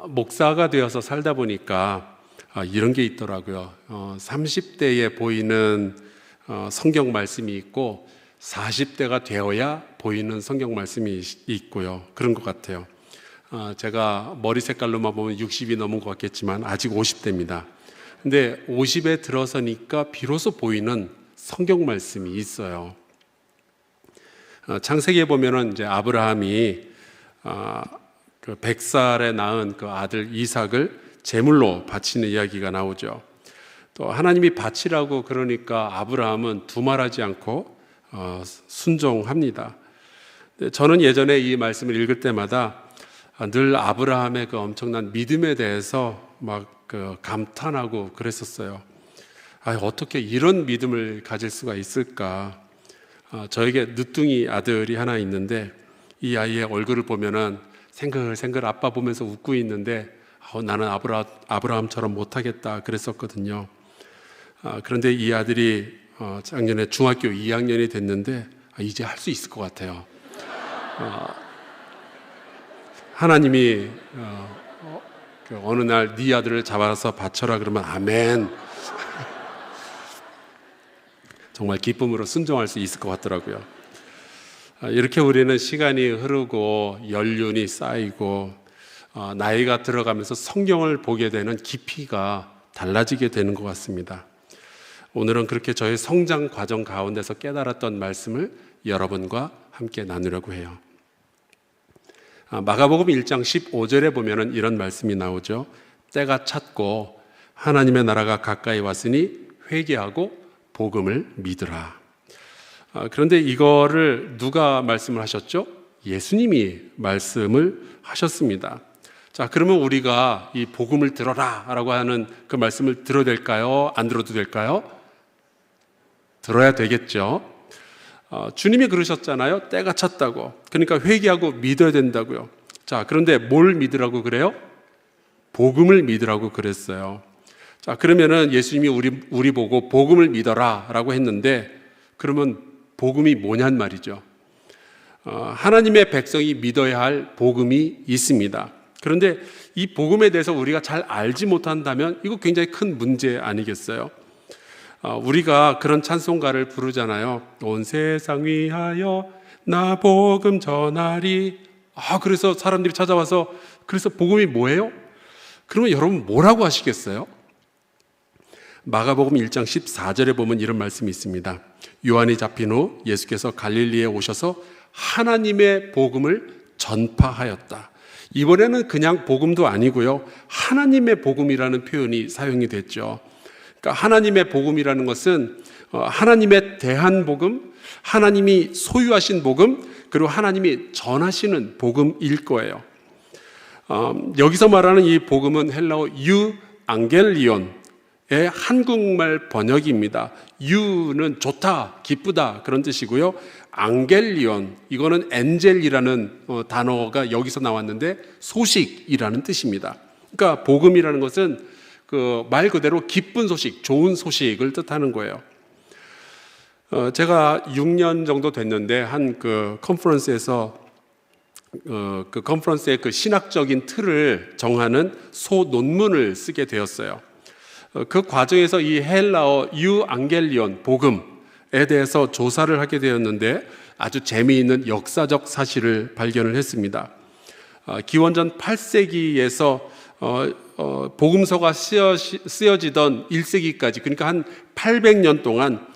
목사가 되어서 살다 보니까 이런 게 있더라고요. 30대에 보이는 성경 말씀이 있고 40대가 되어야 보이는 성경 말씀이 있고요. 그런 것 같아요. 제가 머리 색깔로만 보면 60이 넘은 것 같겠지만 아직 50대입니다. 근데 50에 들어서니까 비로소 보이는 성경 말씀이 있어요. 창세기에 보면은 이제 아브라함이 그 100살에 낳은 그 아들 이삭을 제물로 바치는 이야기가 나오죠. 또 하나님이 바치라고 그러니까 아브라함은 두말하지 않고 순종합니다. 저는 예전에 이 말씀을 읽을 때마다 늘 아브라함의 그 엄청난 믿음에 대해서 막 그 감탄하고 그랬었어요. 어떻게 이런 믿음을 가질 수가 있을까? 저에게 늦둥이 아들이 하나 있는데 이 아이의 얼굴을 보면은 생글생글 아빠 보면서 웃고 있는데 나는 아브라함처럼 못하겠다 그랬었거든요. 그런데 이 아들이 작년에 중학교 2학년이 됐는데 이제 할 수 있을 것 같아요. 하나님이 어느 날 네 아들을 잡아서 바쳐라 그러면 아멘. 정말 기쁨으로 순종할 수 있을 것 같더라고요. 이렇게 우리는 시간이 흐르고 연륜이 쌓이고 나이가 들어가면서 성경을 보게 되는 깊이가 달라지게 되는 것 같습니다. 오늘은 그렇게 저의 성장 과정 가운데서 깨달았던 말씀을 여러분과 함께 나누려고 해요. 마가복음 1장 15절에 보면은 이런 말씀이 나오죠. 때가 찼고 하나님의 나라가 가까이 왔으니 회개하고 복음을 믿으라. 그런데 이거를 누가 말씀을 하셨죠? 예수님이 말씀을 하셨습니다. 자, 그러면 우리가 이 복음을 들어라 라고 하는 그 말씀을 들어야 될까요? 안 들어도 될까요? 들어야 되겠죠. 주님이 그러셨잖아요. 때가 찼다고. 그러니까 회개하고 믿어야 된다고요. 자, 그런데 뭘 믿으라고 그래요? 복음을 믿으라고 그랬어요. 자, 그러면은 예수님이 우리 보고 복음을 믿어라 라고 했는데 그러면 복음이 뭐냔 말이죠. 하나님의 백성이 믿어야 할 복음이 있습니다. 그런데 이 복음에 대해서 우리가 잘 알지 못한다면 이거 굉장히 큰 문제 아니겠어요? 우리가 그런 찬송가를 부르잖아요. 온 세상 위하여 나 복음 전하리. 그래서 사람들이 찾아와서 그래서 복음이 뭐예요? 그러면 여러분 뭐라고 하시겠어요? 마가복음 1장 14절에 보면 이런 말씀이 있습니다. 요한이 잡힌 후 예수께서 갈릴리에 오셔서 하나님의 복음을 전파하였다. 이번에는 그냥 복음도 아니고요. 하나님의 복음이라는 표현이 사용이 됐죠. 그러니까 하나님의 복음이라는 것은 하나님의 대한 복음, 하나님이 소유하신 복음, 그리고 하나님이 전하시는 복음일 거예요. 여기서 말하는 이 복음은 헬라어 유앙겔리온의 한국말 번역입니다. 유는 좋다, 기쁘다 그런 뜻이고요. 앙겔리온, 이거는 엔젤이라는 단어가 여기서 나왔는데 소식이라는 뜻입니다. 그러니까 복음이라는 것은 그 말 그대로 기쁜 소식, 좋은 소식을 뜻하는 거예요. 제가 6년 정도 됐는데 한 그 컨퍼런스에서 그 컨퍼런스의 그 신학적인 틀을 정하는 소논문을 쓰게 되었어요. 그 과정에서 이 헬라어 유앙겔리온 복음에 대해서 조사를 하게 되었는데 아주 재미있는 역사적 사실을 발견을 했습니다. 기원전 8세기에서 복음서가 쓰여지던 1세기까지 그러니까 한 800년 동안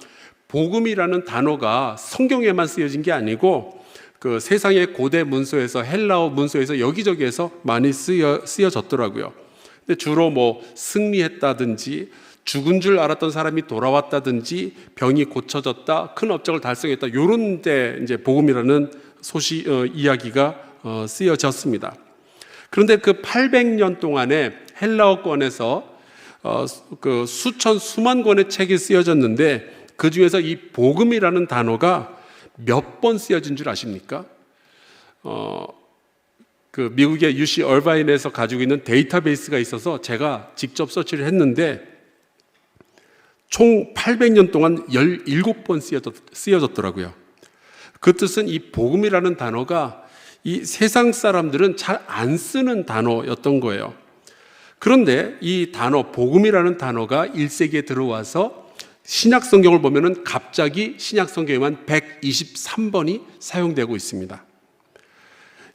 복음이라는 단어가 성경에만 쓰여진 게 아니고 그 세상의 고대 문서에서 헬라어 문서에서 여기저기에서 많이 쓰여졌더라고요. 근데 주로 뭐 승리했다든지 죽은 줄 알았던 사람이 돌아왔다든지 병이 고쳐졌다, 큰 업적을 달성했다 이런 데 이제 복음이라는 이야기가 쓰여졌습니다. 그런데 그 800년 동안에 헬라어권에서 그 수만 권의 책이 쓰여졌는데 그 중에서 이 복음이라는 단어가 몇 번 쓰여진 줄 아십니까? 그 미국의 UC 얼바인에서 가지고 있는 데이터베이스가 있어서 제가 직접 서치를 했는데 총 800년 동안 17번 쓰여졌더라고요. 그 뜻은 이 복음이라는 단어가 이 세상 사람들은 잘 안 쓰는 단어였던 거예요. 그런데 이 단어, 복음이라는 단어가 1세기에 들어와서 신약 성경을 보면은 갑자기 신약 성경에만 123번이 사용되고 있습니다.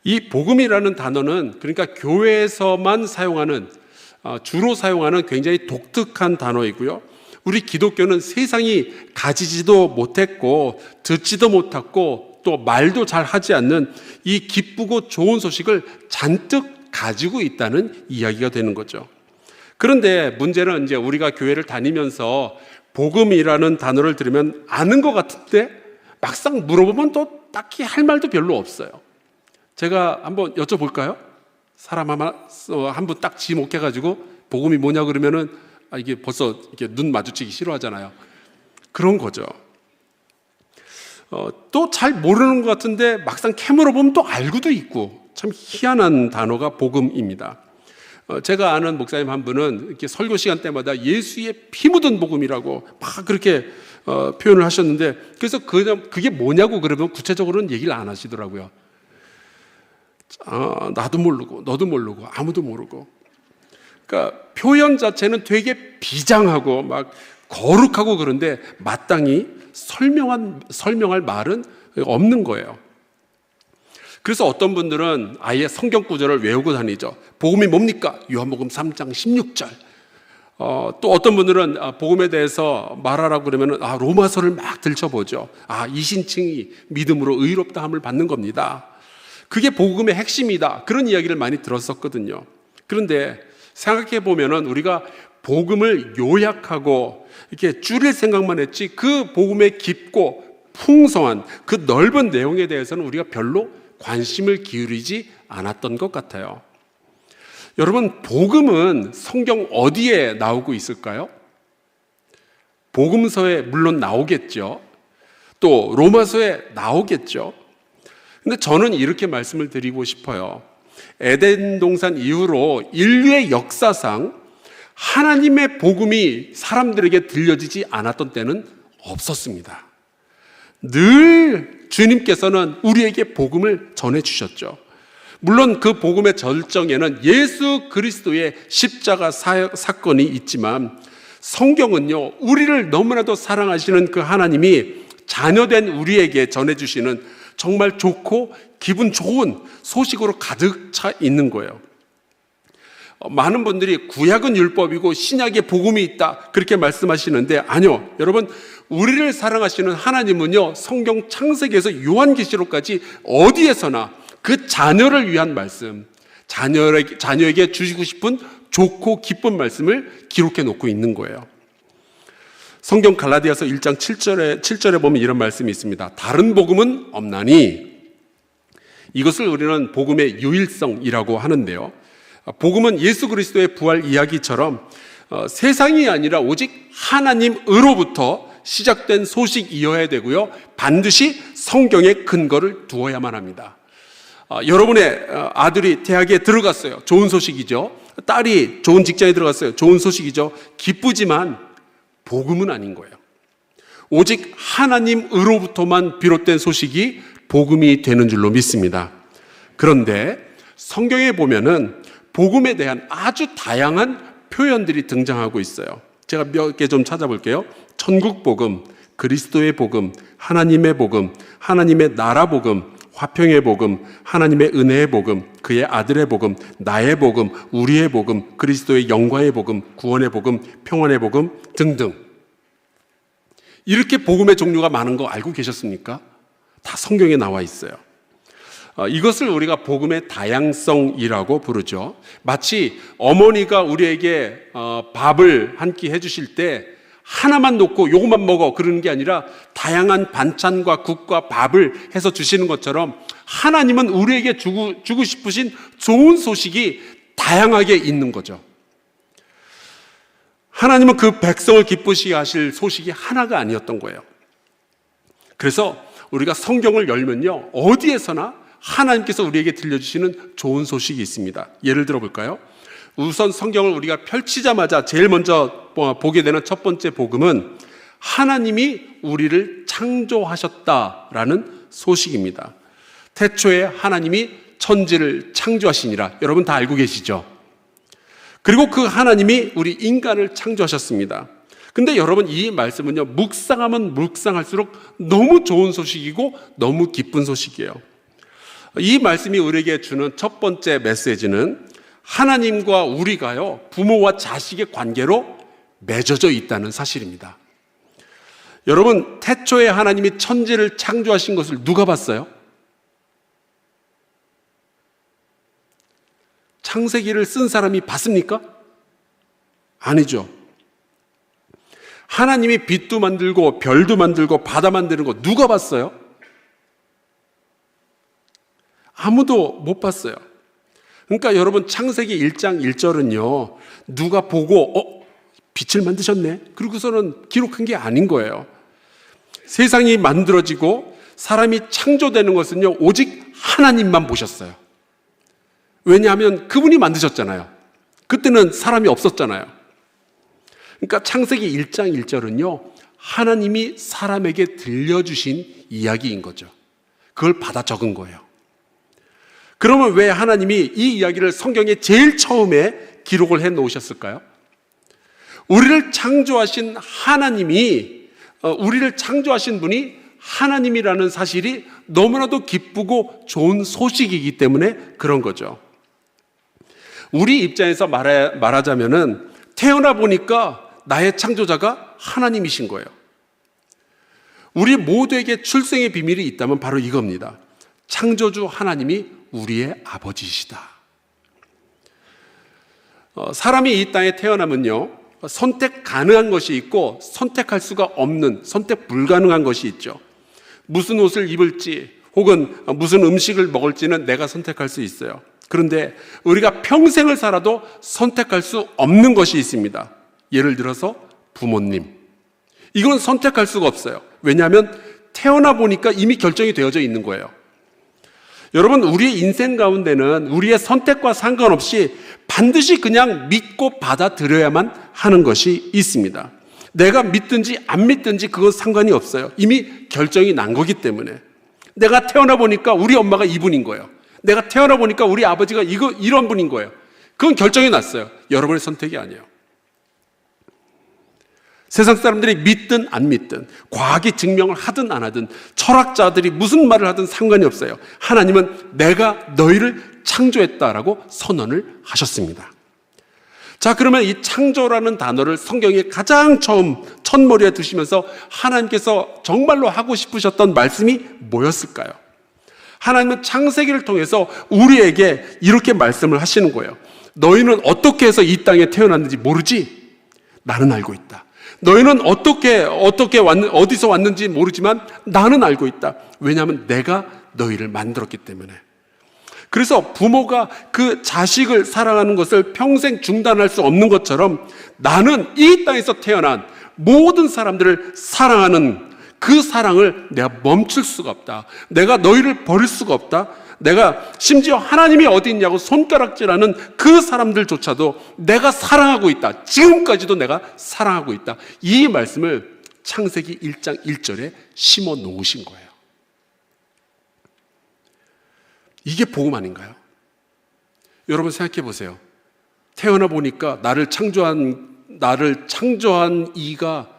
이 복음이라는 단어는 그러니까 교회에서만 사용하는, 주로 사용하는 굉장히 독특한 단어이고요. 우리 기독교는 세상이 가지지도 못했고 듣지도 못했고 또 말도 잘 하지 않는 이 기쁘고 좋은 소식을 잔뜩 가지고 있다는 이야기가 되는 거죠. 그런데 문제는 이제 우리가 교회를 다니면서 복음이라는 단어를 들으면 아는 것 같은데 막상 물어보면 또 딱히 할 말도 별로 없어요. 제가 한번 여쭤볼까요? 사람 한 분 딱 지목해가지고 복음이 뭐냐 그러면은 이게 벌써 이렇게 눈 마주치기 싫어하잖아요. 그런 거죠. 또 잘 모르는 것 같은데 막상 캐물어 보면 또 알고도 있고 참 희한한 단어가 복음입니다. 제가 아는 목사님 한 분은 이렇게 설교 시간 때마다 예수의 피 묻은 복음이라고 막 그렇게 표현을 하셨는데 그래서 그게 뭐냐고 그러면 구체적으로는 얘기를 안 하시더라고요. 나도 모르고 너도 모르고 아무도 모르고. 그러니까 표현 자체는 되게 비장하고 막 거룩하고 그런데 마땅히 설명할 말은 없는 거예요. 그래서 어떤 분들은 아예 성경 구절을 외우고 다니죠. 복음이 뭡니까? 요한복음 3장 16절. 또 어떤 분들은 복음에 대해서 말하라고 그러면 로마서를 막 들춰보죠. 이신칭이 믿음으로 의롭다함을 받는 겁니다. 그게 복음의 핵심이다. 그런 이야기를 많이 들었었거든요. 그런데 생각해 보면은 우리가 복음을 요약하고 이렇게 줄일 생각만 했지 그 복음의 깊고 풍성한 그 넓은 내용에 대해서는 우리가 별로 관심을 기울이지 않았던 것 같아요. 여러분, 복음은 성경 어디에 나오고 있을까요? 복음서에 물론 나오겠죠. 또 로마서에 나오겠죠. 근데 저는 이렇게 말씀을 드리고 싶어요. 에덴 동산 이후로 인류의 역사상 하나님의 복음이 사람들에게 들려지지 않았던 때는 없었습니다. 늘 주님께서는 우리에게 복음을 전해주셨죠. 물론 그 복음의 절정에는 예수 그리스도의 십자가 사건이 있지만 성경은요, 우리를 너무나도 사랑하시는 그 하나님이 자녀된 우리에게 전해주시는 정말 좋고 기분 좋은 소식으로 가득 차 있는 거예요. 많은 분들이 구약은 율법이고 신약에 복음이 있다 그렇게 말씀하시는데 아니요, 여러분, 우리를 사랑하시는 하나님은요, 성경 창세기에서 요한계시록까지 어디에서나 그 자녀를 위한 말씀, 자녀에게 주시고 싶은 좋고 기쁜 말씀을 기록해 놓고 있는 거예요. 성경 갈라디아서 1장 7절에 보면 이런 말씀이 있습니다. 다른 복음은 없나니. 이것을 우리는 복음의 유일성이라고 하는데요. 복음은 예수 그리스도의 부활 이야기처럼 세상이 아니라 오직 하나님으로부터 시작된 소식이어야 되고요. 반드시 성경의 근거를 두어야만 합니다. 여러분의 아들이 대학에 들어갔어요. 좋은 소식이죠. 딸이 좋은 직장에 들어갔어요. 좋은 소식이죠. 기쁘지만 복음은 아닌 거예요. 오직 하나님으로부터만 비롯된 소식이 복음이 되는 줄로 믿습니다. 그런데 성경에 보면은 복음에 대한 아주 다양한 표현들이 등장하고 있어요. 제가 몇 개 좀 찾아볼게요. 천국 복음, 그리스도의 복음, 하나님의 복음, 하나님의 나라 복음, 화평의 복음, 하나님의 은혜의 복음, 그의 아들의 복음, 나의 복음, 우리의 복음, 그리스도의 영광의 복음, 구원의 복음, 평안의 복음 등등. 이렇게 복음의 종류가 많은 거 알고 계셨습니까? 다 성경에 나와 있어요. 이것을 우리가 복음의 다양성이라고 부르죠. 마치 어머니가 우리에게 밥을 한 끼 해주실 때 하나만 놓고 요것만 먹어 그러는 게 아니라 다양한 반찬과 국과 밥을 해서 주시는 것처럼 하나님은 우리에게 주고 싶으신 좋은 소식이 다양하게 있는 거죠. 하나님은 그 백성을 기쁘시게 하실 소식이 하나가 아니었던 거예요. 그래서 우리가 성경을 열면요, 어디에서나 하나님께서 우리에게 들려주시는 좋은 소식이 있습니다. 예를 들어 볼까요? 우선 성경을 우리가 펼치자마자 제일 먼저 보게 되는 첫 번째 복음은 하나님이 우리를 창조하셨다라는 소식입니다. 태초에 하나님이 천지를 창조하시니라. 여러분 다 알고 계시죠? 그리고 그 하나님이 우리 인간을 창조하셨습니다. 근데 여러분 이 말씀은요, 묵상하면 묵상할수록 너무 좋은 소식이고 너무 기쁜 소식이에요. 이 말씀이 우리에게 주는 첫 번째 메시지는 하나님과 우리가요, 부모와 자식의 관계로 맺어져 있다는 사실입니다. 여러분, 태초에 하나님이 천지를 창조하신 것을 누가 봤어요? 창세기를 쓴 사람이 봤습니까? 아니죠. 하나님이 빛도 만들고 별도 만들고 바다 만드는 거 누가 봤어요? 아무도 못 봤어요. 그러니까 여러분 창세기 1장 1절은요, 누가 보고 빛을 만드셨네, 그러고서는 기록한 게 아닌 거예요. 세상이 만들어지고 사람이 창조되는 것은요, 오직 하나님만 보셨어요. 왜냐하면 그분이 만드셨잖아요. 그때는 사람이 없었잖아요. 그러니까 창세기 1장 1절은요, 하나님이 사람에게 들려주신 이야기인 거죠. 그걸 받아 적은 거예요. 그러면 왜 하나님이 이 이야기를 성경에 제일 처음에 기록을 해 놓으셨을까요? 우리를 창조하신 하나님이, 우리를 창조하신 분이 하나님이라는 사실이 너무나도 기쁘고 좋은 소식이기 때문에 그런 거죠. 우리 입장에서 말하자면은 태어나 보니까 나의 창조자가 하나님이신 거예요. 우리 모두에게 출생의 비밀이 있다면 바로 이겁니다. 창조주 하나님이 우리의 아버지시다. 사람이 이 땅에 태어나면요, 선택 가능한 것이 있고 선택할 수가 없는, 선택 불가능한 것이 있죠. 무슨 옷을 입을지 혹은 무슨 음식을 먹을지는 내가 선택할 수 있어요. 그런데 우리가 평생을 살아도 선택할 수 없는 것이 있습니다. 예를 들어서 부모님. 이건 선택할 수가 없어요. 왜냐하면 태어나 보니까 이미 결정이 되어져 있는 거예요. 여러분, 우리의 인생 가운데는 우리의 선택과 상관없이 반드시 그냥 믿고 받아들여야만 하는 것이 있습니다. 내가 믿든지 안 믿든지 그건 상관이 없어요. 이미 결정이 난 거기 때문에. 내가 태어나 보니까 우리 엄마가 이분인 거예요. 내가 태어나 보니까 우리 아버지가 이런 분인 거예요. 그건 결정이 났어요. 여러분의 선택이 아니에요. 세상 사람들이 믿든 안 믿든, 과학이 증명을 하든 안 하든, 철학자들이 무슨 말을 하든 상관이 없어요. 하나님은 내가 너희를 창조했다라고 선언을 하셨습니다. 자, 그러면 이 창조라는 단어를 성경에 가장 처음 첫머리에 두시면서 하나님께서 정말로 하고 싶으셨던 말씀이 뭐였을까요? 하나님은 창세기를 통해서 우리에게 이렇게 말씀을 하시는 거예요. 너희는 어떻게 해서 이 땅에 태어났는지 모르지? 나는 알고 있다. 너희는 어디서 왔는지 모르지만 나는 알고 있다. 왜냐하면 내가 너희를 만들었기 때문에. 그래서 부모가 그 자식을 사랑하는 것을 평생 중단할 수 없는 것처럼 나는 이 땅에서 태어난 모든 사람들을 사랑하는 그 사랑을 내가 멈출 수가 없다. 내가 너희를 버릴 수가 없다. 내가 심지어 하나님이 어디 있냐고 손가락질하는 그 사람들조차도 내가 사랑하고 있다. 지금까지도 내가 사랑하고 있다. 이 말씀을 창세기 1장 1절에 심어 놓으신 거예요. 이게 복음 아닌가요? 여러분 생각해 보세요. 태어나 보니까 나를 창조한 이가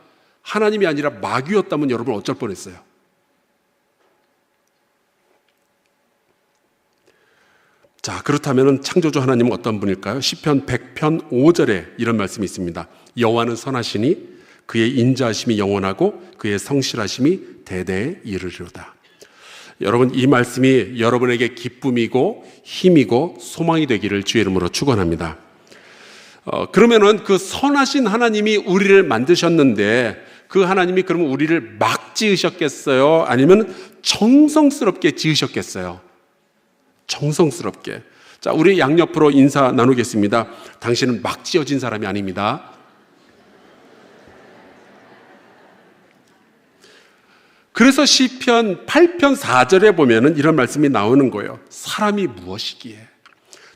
하나님이 아니라 마귀였다면 여러분 어쩔 뻔했어요? 자, 그렇다면 창조주 하나님은 어떤 분일까요? 시편 100편 5절에 이런 말씀이 있습니다. 여호와는 선하시니 그의 인자하심이 영원하고 그의 성실하심이 대대에 이르리로다. 여러분, 이 말씀이 여러분에게 기쁨이고 힘이고 소망이 되기를 주의 이름으로 축원합니다. 그러면은 그 선하신 하나님이 우리를 만드셨는데 그 하나님이 그러면 우리를 막 지으셨겠어요? 아니면 정성스럽게 지으셨겠어요? 정성스럽게. 자, 우리 양옆으로 인사 나누겠습니다. 당신은 막 지어진 사람이 아닙니다. 그래서 시편 8편 4절에 보면은 이런 말씀이 나오는 거예요. 사람이 무엇이기에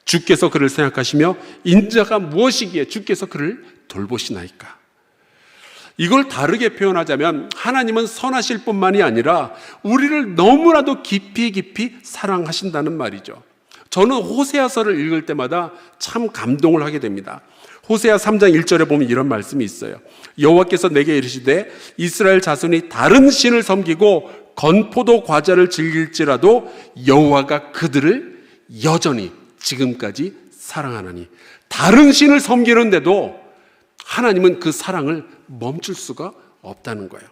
주께서 그를 생각하시며 인자가 무엇이기에 주께서 그를 돌보시나이까. 이걸 다르게 표현하자면 하나님은 선하실 뿐만이 아니라 우리를 너무나도 깊이 깊이 사랑하신다는 말이죠. 저는 호세아서를 읽을 때마다 참 감동을 하게 됩니다. 호세아 3장 1절에 보면 이런 말씀이 있어요. 여호와께서 내게 이르시되 이스라엘 자손이 다른 신을 섬기고 건포도 과자를 즐길지라도 여호와가 그들을 여전히 지금까지 사랑하나니. 다른 신을 섬기는데도 하나님은 그 사랑을 멈출 수가 없다는 거예요.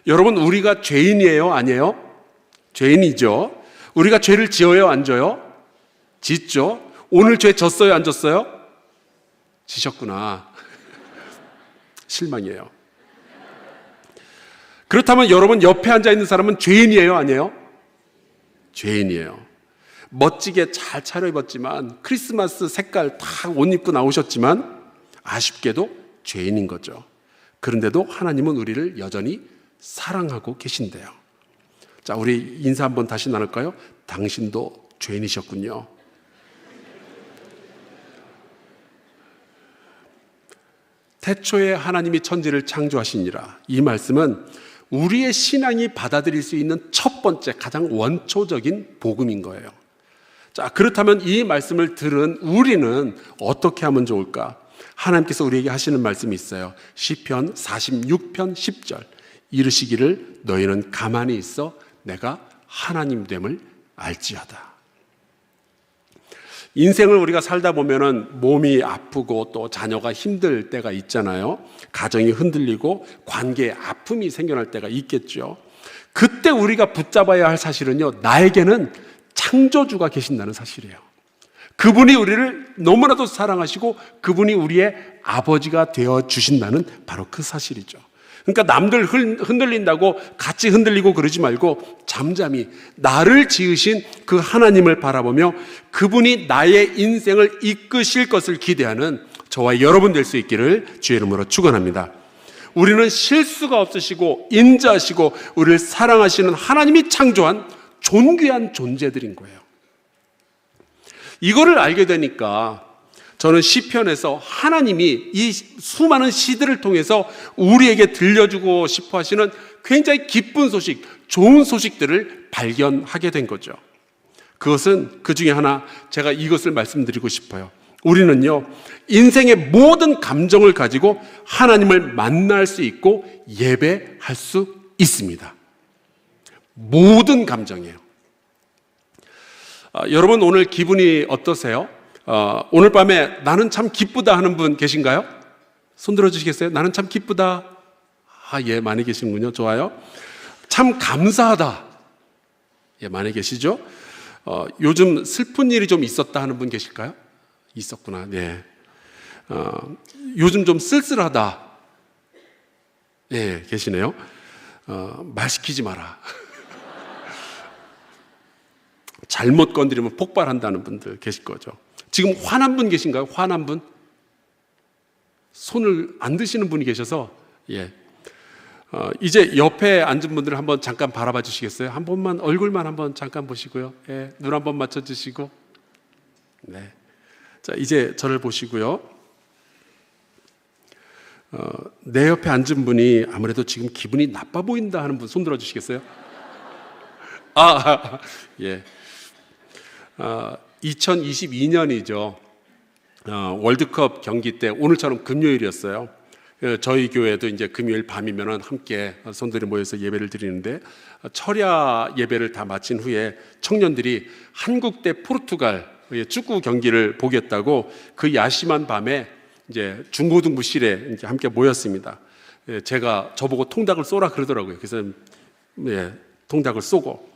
여러분, 우리가 죄인이에요? 아니에요? 죄인이죠. 우리가 죄를 지어요? 안 져요? 짓죠. 오늘 죄 졌어요? 안 졌어요? 지셨구나. 실망이에요. 그렇다면 여러분 옆에 앉아있는 사람은 죄인이에요? 아니에요? 죄인이에요. 멋지게 잘 차려입었지만, 크리스마스 색깔 다 옷 입고 나오셨지만 아쉽게도 죄인인 거죠. 그런데도 하나님은 우리를 여전히 사랑하고 계신대요. 자, 우리 인사 한번 다시 나눌까요? 당신도 죄인이셨군요. 태초에 하나님이 천지를 창조하시니라. 이 말씀은 우리의 신앙이 받아들일 수 있는 첫 번째 가장 원초적인 복음인 거예요. 자, 그렇다면 이 말씀을 들은 우리는 어떻게 하면 좋을까? 하나님께서 우리에게 하시는 말씀이 있어요. 시편 46편 10절. 이르시기를 너희는 가만히 있어 내가 하나님됨을 알지어다. 인생을 우리가 살다 보면은 몸이 아프고 또 자녀가 힘들 때가 있잖아요. 가정이 흔들리고 관계에 아픔이 생겨날 때가 있겠죠. 그때 우리가 붙잡아야 할 사실은요, 나에게는 창조주가 계신다는 사실이에요. 그분이 우리를 너무나도 사랑하시고 그분이 우리의 아버지가 되어 주신다는 바로 그 사실이죠. 그러니까 남들 흔들린다고 같이 흔들리고 그러지 말고 잠잠히 나를 지으신 그 하나님을 바라보며 그분이 나의 인생을 이끄실 것을 기대하는 저와 여러분 될 수 있기를 주의 이름으로 축원합니다. 우리는 실수가 없으시고 인자하시고 우리를 사랑하시는 하나님이 창조한 존귀한 존재들인 거예요. 이거를 알게 되니까 저는 시편에서 하나님이 이 수많은 시들을 통해서 우리에게 들려주고 싶어 하시는 굉장히 기쁜 소식, 좋은 소식들을 발견하게 된 거죠. 그것은 그 중에 하나, 제가 이것을 말씀드리고 싶어요. 우리는요, 인생의 모든 감정을 가지고 하나님을 만날 수 있고 예배할 수 있습니다. 모든 감정이에요. 여러분 오늘 기분이 어떠세요? 오늘 밤에 나는 참 기쁘다 하는 분 계신가요? 손 들어주시겠어요? 나는 참 기쁘다. 예, 많이 계시는군요. 좋아요. 참 감사하다. 예, 많이 계시죠? 요즘 슬픈 일이 좀 있었다 하는 분 계실까요? 있었구나. 네. 요즘 좀 쓸쓸하다. 예, 계시네요. 말 시키지 마라. 잘못 건드리면 폭발한다는 분들 계실 거죠. 지금 화난 분 계신가요? 화난 분? 손을 안 드시는 분이 계셔서, 예. 이제 옆에 앉은 분들 한번 잠깐 바라봐 주시겠어요? 한 번만, 얼굴만 한번 잠깐 보시고요. 예, 눈 한번 맞춰 주시고. 네. 자, 이제 저를 보시고요. 내 옆에 앉은 분이 아무래도 지금 기분이 나빠 보인다 하는 분 손 들어 주시겠어요? 예. 2022년이죠. 월드컵 경기 때 오늘처럼 금요일이었어요. 저희 교회도 이제 금요일 밤이면은 함께 성도들이 모여서 예배를 드리는데 철야 예배를 다 마친 후에 청년들이 한국 대 포르투갈 축구 경기를 보겠다고 그 야심한 밤에 이제 중고등부실에 이제 함께 모였습니다. 제가 저보고 통닭을 쏘라 그러더라고요. 그래서 통닭을 쏘고.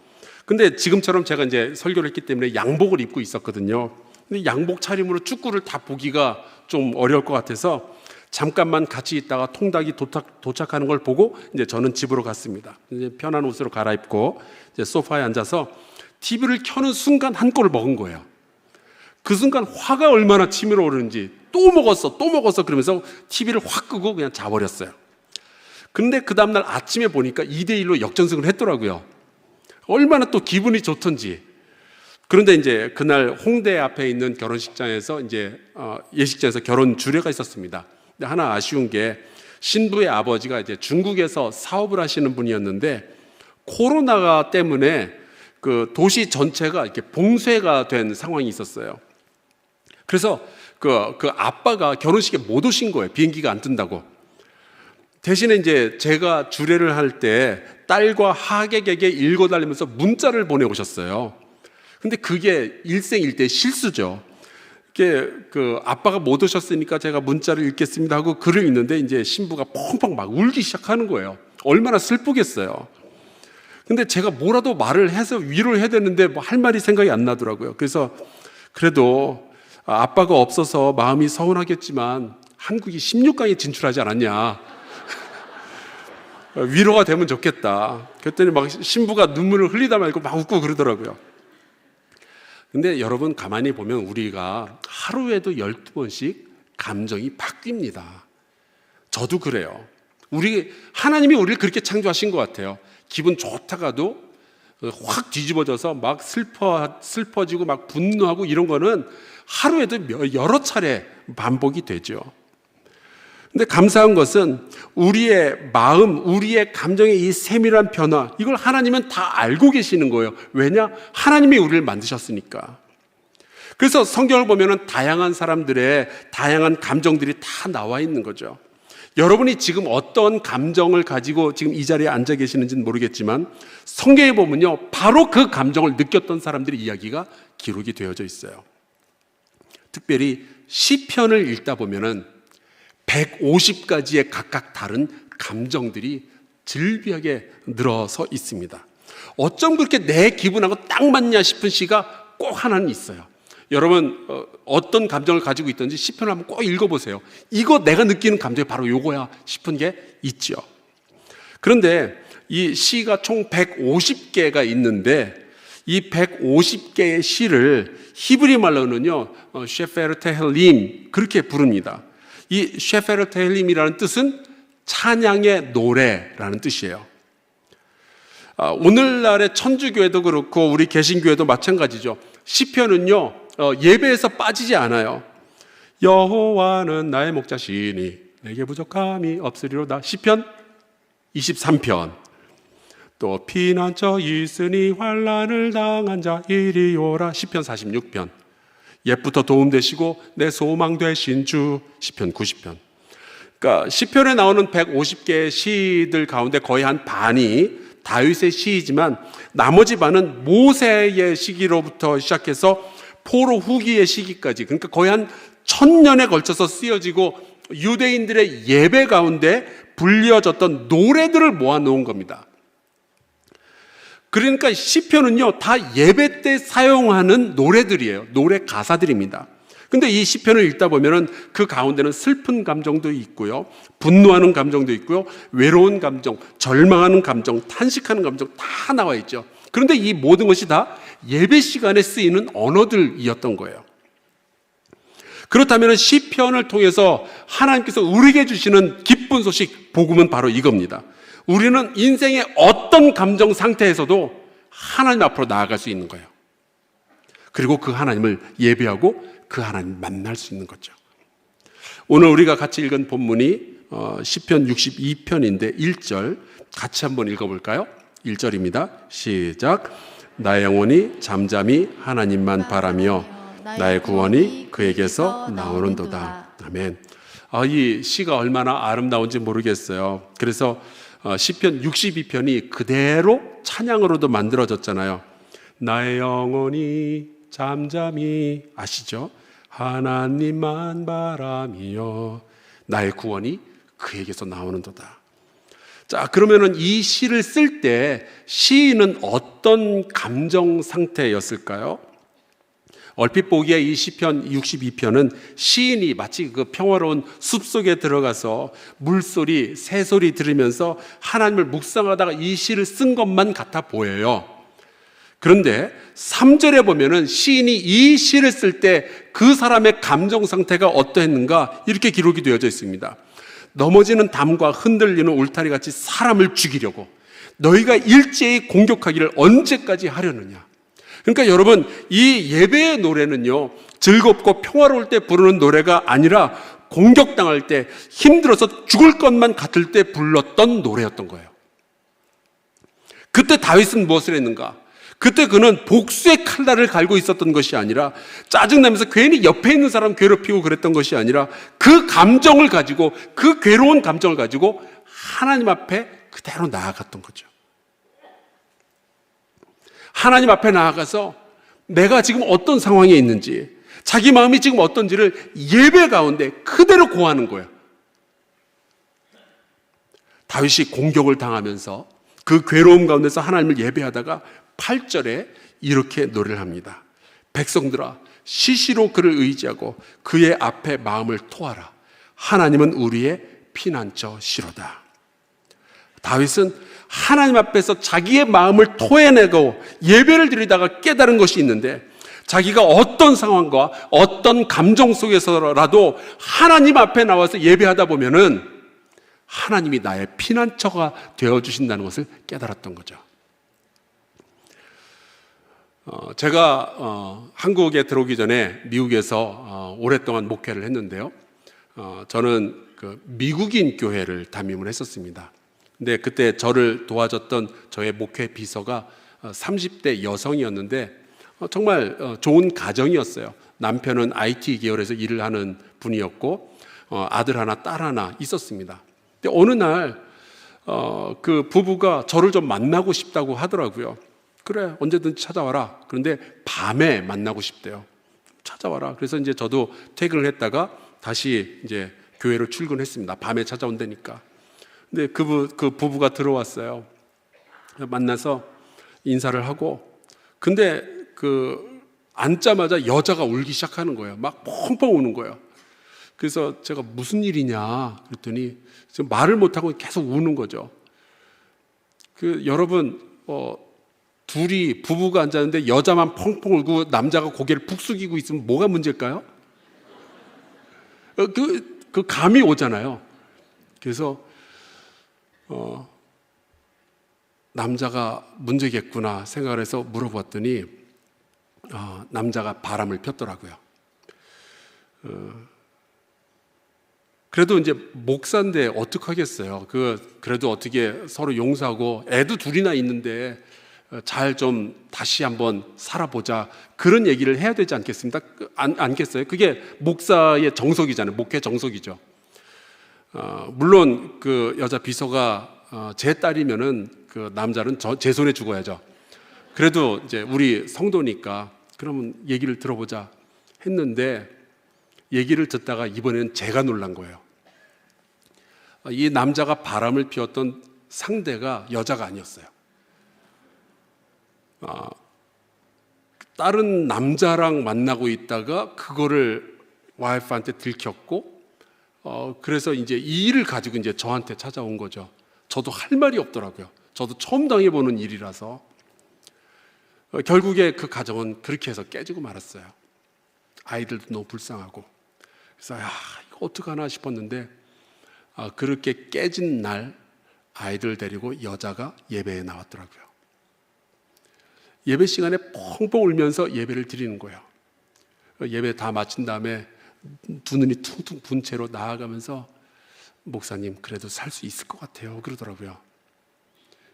근데 지금처럼 제가 이제 설교를 했기 때문에 양복을 입고 있었거든요. 근데 양복 차림으로 축구를 다 보기가 좀 어려울 것 같아서 잠깐만 같이 있다가 통닭이 도착하는 걸 보고 이제 저는 집으로 갔습니다. 이제 편한 옷으로 갈아입고 이제 소파에 앉아서 TV를 켜는 순간 한 골을 먹은 거예요. 그 순간 화가 얼마나 치밀어 오르는지 또 먹었어 그러면서 TV를 확 끄고 그냥 자버렸어요. 근데 그 다음날 아침에 보니까 2대1로 역전승을 했더라고요. 얼마나 또 기분이 좋던지. 그런데 이제 그날 홍대 앞에 있는 결혼식장에서 이제 예식장에서 결혼 주례가 있었습니다. 근데 하나 아쉬운 게 신부의 아버지가 이제 중국에서 사업을 하시는 분이었는데 코로나가 때문에 그 도시 전체가 이렇게 봉쇄가 된 상황이 있었어요. 그래서 그 아빠가 결혼식에 못 오신 거예요. 비행기가 안 뜬다고. 대신에 이제 제가 주례를 할 때 딸과 하객에게 읽어달라면서 문자를 보내오셨어요. 근데 그게 일생일대 실수죠. 이게 그 아빠가 못 오셨으니까 제가 문자를 읽겠습니다 하고 글을 읽는데 이제 신부가 펑펑 막 울기 시작하는 거예요. 얼마나 슬프겠어요. 근데 제가 뭐라도 말을 해서 위로를 해야 되는데 뭐 할 말이 생각이 안 나더라고요. 그래서 그래도 아빠가 없어서 마음이 서운하겠지만 한국이 16강에 진출하지 않았냐. 위로가 되면 좋겠다. 그랬더니 막 신부가 눈물을 흘리다 말고 막 웃고 그러더라고요. 근데 여러분 가만히 보면 우리가 하루에도 12번씩 감정이 바뀝니다. 저도 그래요. 하나님이 우리를 그렇게 창조하신 것 같아요. 기분 좋다가도 확 뒤집어져서 막 슬퍼지고 막 분노하고 이런 거는 하루에도 여러 차례 반복이 되죠. 근데 감사한 것은 우리의 마음, 우리의 감정의 이 세밀한 변화, 이걸 하나님은 다 알고 계시는 거예요. 왜냐? 하나님이 우리를 만드셨으니까. 그래서 성경을 보면은 다양한 사람들의 다양한 감정들이 다 나와 있는 거죠. 여러분이 지금 어떤 감정을 가지고 지금 이 자리에 앉아 계시는지는 모르겠지만 성경에 보면요, 바로 그 감정을 느꼈던 사람들의 이야기가 기록이 되어져 있어요. 특별히 시편을 읽다 보면은 150가지의 각각 다른 감정들이 즐비하게 늘어서 있습니다. 어쩜 그렇게 내 기분하고 딱 맞냐 싶은 시가 꼭 하나는 있어요. 여러분 어떤 감정을 가지고 있든지 시편을 한번 꼭 읽어보세요. 이거 내가 느끼는 감정이 바로 요거야 싶은 게 있죠. 그런데 이 시가 총 150개가 있는데 이 150개의 시를 히브리 말로는요 셰페르 테헬림 그렇게 부릅니다. 이 셰페르 테헬림이라는 뜻은 찬양의 노래라는 뜻이에요. 오늘날의 천주교회도 그렇고 우리 개신교회도 마찬가지죠. 시편은요 예배에서 빠지지 않아요. 여호와는 나의 목자시니 내게 부족함이 없으리로다. 시편 23편. 또 피난처 있으니 환난을 당한 자 이리 오라. 시편 46편. 옛부터 도움되시고 내 소망 되신 주. 시편 90편. 그러니까 시편에 나오는 150개의 시들 가운데 거의 한 반이 다윗의 시이지만 나머지 반은 모세의 시기로부터 시작해서 포로 후기의 시기까지, 그러니까 거의 한 1000년에 걸쳐서 쓰여지고 유대인들의 예배 가운데 불려졌던 노래들을 모아놓은 겁니다. 그러니까 시편은요 다 예배 때 사용하는 노래들이에요. 노래 가사들입니다. 근데 이 시편을 읽다 보면은 그 가운데는 슬픈 감정도 있고요, 분노하는 감정도 있고요, 외로운 감정, 절망하는 감정, 탄식하는 감정 다 나와 있죠. 그런데 이 모든 것이 다 예배 시간에 쓰이는 언어들이었던 거예요. 그렇다면 시편을 통해서 하나님께서 우리에게 주시는 기쁜 소식, 복음은 바로 이겁니다. 우리는 인생의 어떤 감정 상태에서도 하나님 앞으로 나아갈 수 있는 거예요. 그리고 그 하나님을 예배하고 그 하나님 만날 수 있는 거죠. 오늘 우리가 같이 읽은 본문이 시편 62편인데 1절 같이 한번 읽어볼까요? 1절입니다. 시작. 나의 영혼이 잠잠히 하나님만 바라며 나의 구원이 그에게서 나오는도다. 아멘. 이 시가 얼마나 아름다운지 모르겠어요. 그래서 시편 62편이 그대로 찬양으로도 만들어졌잖아요. 나의 영혼이 잠잠히, 아시죠? 하나님만 바라며 나의 구원이 그에게서 나오는도다. 자, 그러면은 이 시를 쓸 때 시인은 어떤 감정 상태였을까요? 얼핏 보기에 이 시편 62편은 시인이 마치 그 평화로운 숲속에 들어가서 물소리, 새소리 들으면서 하나님을 묵상하다가 이 시를 쓴 것만 같아 보여요. 그런데 3절에 보면은 시인이 이 시를 쓸 때 그 사람의 감정 상태가 어떠했는가 이렇게 기록이 되어져 있습니다. 넘어지는 담과 흔들리는 울타리 같이 사람을 죽이려고 너희가 일제히 공격하기를 언제까지 하려느냐. 그러니까 여러분 이 예배의 노래는요 즐겁고 평화로울 때 부르는 노래가 아니라 공격당할 때 힘들어서 죽을 것만 같을 때 불렀던 노래였던 거예요. 그때 다윗은 무엇을 했는가? 그때 그는 복수의 칼날을 갈고 있었던 것이 아니라, 짜증나면서 괜히 옆에 있는 사람 괴롭히고 그랬던 것이 아니라, 그 감정을 가지고, 그 괴로운 감정을 가지고 하나님 앞에 그대로 나아갔던 거죠. 하나님 앞에 나아가서 내가 지금 어떤 상황에 있는지, 자기 마음이 지금 어떤지를 예배 가운데 그대로 고하는 거예요. 다윗이 공격을 당하면서 그 괴로움 가운데서 하나님을 예배하다가 8절에 이렇게 노래를 합니다. 백성들아, 시시로 그를 의지하고 그의 앞에 마음을 토하라. 하나님은 우리의 피난처시로다. 다윗은 하나님 앞에서 자기의 마음을 토해내고 예배를 드리다가 깨달은 것이 있는데, 자기가 어떤 상황과 어떤 감정 속에서라도 하나님 앞에 나와서 예배하다 보면은 하나님이 나의 피난처가 되어주신다는 것을 깨달았던 거죠. 제가 한국에 들어오기 전에 미국에서 오랫동안 목회를 했는데요. 저는 그 미국인 교회를 담임을 했었습니다. 근데 그때 저를 도와줬던 저의 목회 비서가 30대 여성이었는데 정말 좋은 가정이었어요. 남편은 IT 계열에서 일을 하는 분이었고 아들 하나, 딸 하나 있었습니다. 근데 어느 날 그 부부가 저를 좀 만나고 싶다고 하더라고요. 그래, 언제든지 찾아와라. 그런데 밤에 만나고 싶대요. 찾아와라. 그래서 이제 저도 퇴근을 했다가 다시 이제 교회로 출근했습니다. 밤에 찾아온다니까. 근데 그 부부가 들어왔어요. 만나서 인사를 하고, 근데 앉자마자 여자가 울기 시작하는 거예요. 막 펑펑 우는 거예요. 그래서 제가 무슨 일이냐 그랬더니 지금 말을 못하고 계속 우는 거죠. 여러분, 둘이 부부가 앉았는데 여자만 펑펑 울고 남자가 고개를 푹 숙이고 있으면 뭐가 문제일까요? 그 감이 오잖아요. 그래서 남자가 문제겠구나 생각을 해서 물어봤더니 남자가 바람을 폈더라고요. 그래도 이제 목사인데 어떡하겠어요. 그래도 어떻게 서로 용서하고, 애도 둘이나 있는데 잘 좀 다시 한번 살아보자, 그런 얘기를 해야 되지 않겠습니까? 않겠어요? 그게 목사의 정석이잖아요. 목회 정석이죠. 물론 그 여자 비서가 제 딸이면은 그 남자는 제 손에 죽어야죠. 그래도 이제 우리 성도니까 그러면 얘기를 들어보자 했는데, 얘기를 듣다가 이번에는 제가 놀란 거예요. 이 남자가 바람을 피웠던 상대가 여자가 아니었어요. 다른 남자랑 만나고 있다가 그거를 와이프한테 들켰고, 그래서 이제 이 일을 가지고 이제 저한테 찾아온 거죠. 저도 할 말이 없더라고요. 저도 처음 당해보는 일이라서. 결국에 그 가정은 그렇게 해서 깨지고 말았어요. 아이들도 너무 불쌍하고. 그래서 이거 어떡하나 싶었는데, 그렇게 깨진 날 아이들 데리고 여자가 예배에 나왔더라고요. 예배 시간에 펑펑 울면서 예배를 드리는 거예요. 예배 다 마친 다음에 두 눈이 퉁퉁 분 채로 나아가면서, 목사님 그래도 살 수 있을 것 같아요 그러더라고요.